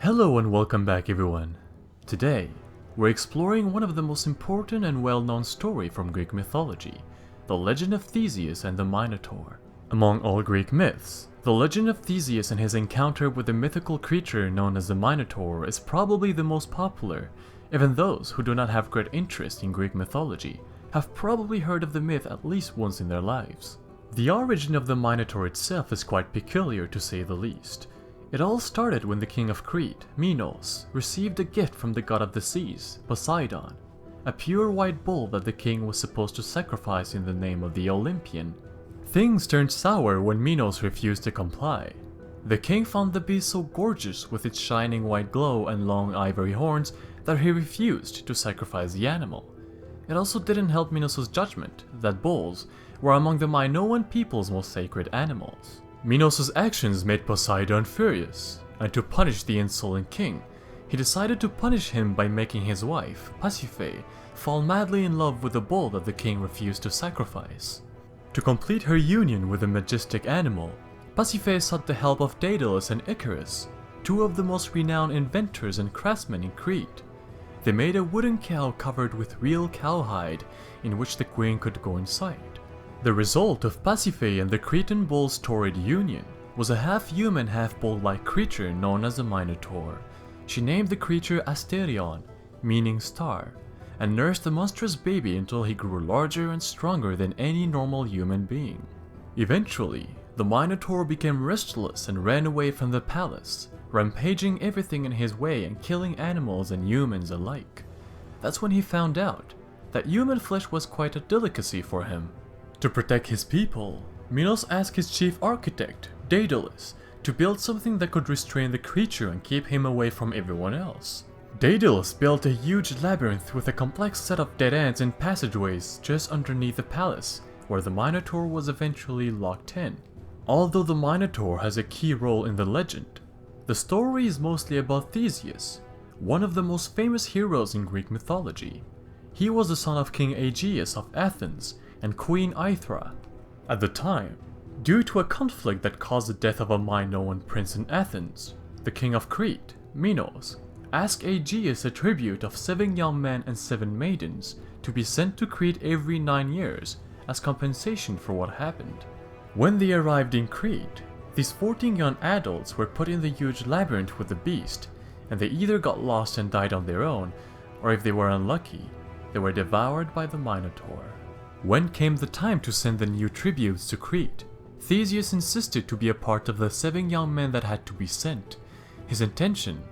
Hello and welcome back everyone. Today, we're exploring one of the most important and well-known stories from Greek mythology, the legend of Theseus and the Minotaur. Among all Greek myths, the legend of Theseus and his encounter with the mythical creature known as the Minotaur is probably the most popular. Even those who do not have great interest in Greek mythology have probably heard of the myth at least once in their lives. The origin of the Minotaur itself is quite peculiar to say the least. It all started when the king of Crete, Minos, received a gift from the god of the seas, Poseidon, a pure white bull that the king was supposed to sacrifice in the name of the Olympian. Things turned sour when Minos refused to comply. The king found the beast so gorgeous with its shining white glow and long ivory horns that he refused to sacrifice the animal. It also didn't help Minos' judgment that bulls were among the Minoan people's most sacred animals. Minos' actions made Poseidon furious, and to punish the insolent king, he decided to punish him by making his wife, Pasiphae, fall madly in love with the bull that the king refused to sacrifice. To complete her union with the majestic animal, Pasiphae sought the help of Daedalus and Icarus, two of the most renowned inventors and craftsmen in Crete. They made a wooden cow covered with real cowhide in which the queen could go inside. The result of Pasiphae and the Cretan bull's torrid union was a half-human, half-bull-like creature known as a Minotaur. She named the creature Artstaion, meaning star, and nursed the monstrous baby until he grew larger and stronger than any normal human being. Eventually, the Minotaur became restless and ran away from the palace, rampaging everything in his way and killing animals and humans alike. That's when he found out that human flesh was quite a delicacy for him. To protect his people, Minos asked his chief architect, Daedalus, to build something that could restrain the creature and keep him away from everyone else. Daedalus built a huge labyrinth with a complex set of dead ends and passageways just underneath the palace, where the Minotaur was eventually locked in. Although the Minotaur has a key role in the legend, the story is mostly about Theseus, one of the most famous heroes in Greek mythology. He was the son of King Aegeus of Athens and Queen Aithra. At the time, due to a conflict that caused the death of a Minoan prince in Athens, the king of Crete, Minos, asked Aegeus a tribute of 7 young men and 7 maidens to be sent to Crete every 9 years as compensation for what happened. When they arrived in Crete, these 14 young adults were put in the huge labyrinth with the beast, and they either got lost and died on their own, or if they were unlucky, they were devoured by the Minotaur. When came the time to send the new tributes to Crete, Theseus insisted to be a part of the 7 young men that had to be sent. His intention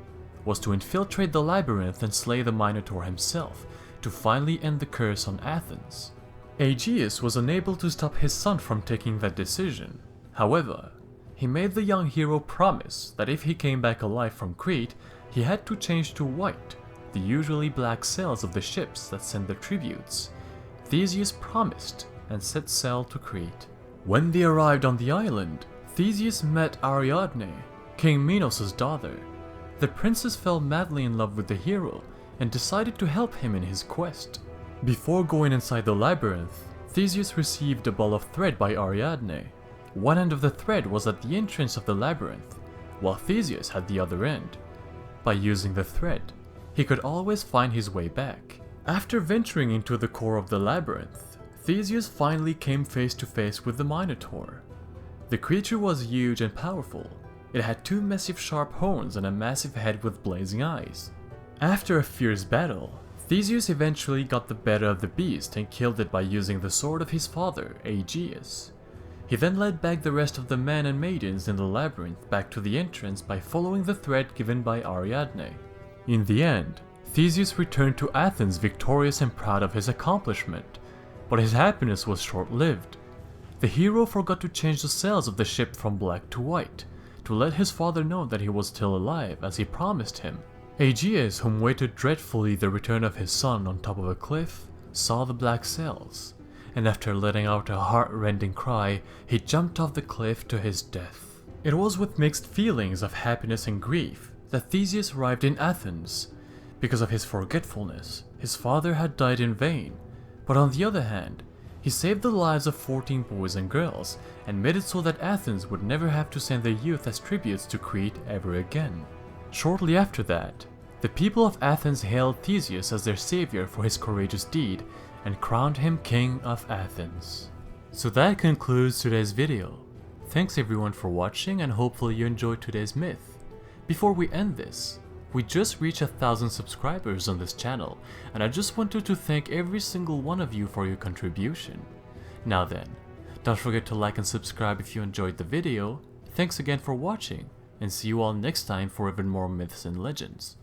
was to infiltrate the labyrinth and slay the Minotaur himself, to finally end the curse on Athens. Aegeus was unable to stop his son from taking that decision. However, he made the young hero promise that if he came back alive from Crete, he had to change to white, the usually black sails of the ships that sent the tributes. Theseus promised and set sail to Crete. When they arrived on the island, Theseus met Ariadne, King Minos' daughter. The princess fell madly in love with the hero and decided to help him in his quest. Before going inside the labyrinth, Theseus received a ball of thread by Ariadne. One end of the thread was at the entrance of the labyrinth, while Theseus had the other end. By using the thread, he could always find his way back. After venturing into the core of the labyrinth, Theseus finally came face to face with the Minotaur. The creature was huge and powerful. It had 2 massive sharp horns and a massive head with blazing eyes. After a fierce battle, Theseus eventually got the better of the beast and killed it by using the sword of his father, Aegeus. He then led back the rest of the men and maidens in the labyrinth back to the entrance by following the thread given by Ariadne. In the end, Theseus returned to Athens victorious and proud of his accomplishment, but his happiness was short-lived. The hero forgot to change the sails of the ship from black to white, to let his father know that he was still alive as he promised him. Aegeus, whom waited dreadfully the return of his son on top of a cliff, saw the black sails, and after letting out a heart-rending cry, he jumped off the cliff to his death. It was with mixed feelings of happiness and grief that Theseus arrived in Athens. Because of his forgetfulness, his father had died in vain, but on the other hand, he saved the lives of 14 boys and girls and made it so that Athens would never have to send their youth as tributes to Crete ever again. Shortly after that, the people of Athens hailed Theseus as their savior for his courageous deed and crowned him king of Athens. So that concludes today's video. Thanks everyone for watching, and hopefully you enjoyed today's myth. Before we end this, we just reached 1,000 subscribers on this channel, and I just wanted to thank every single one of you for your contribution. Now then, don't forget to like and subscribe if you enjoyed the video. Thanks again for watching, and see you all next time for even more myths and legends.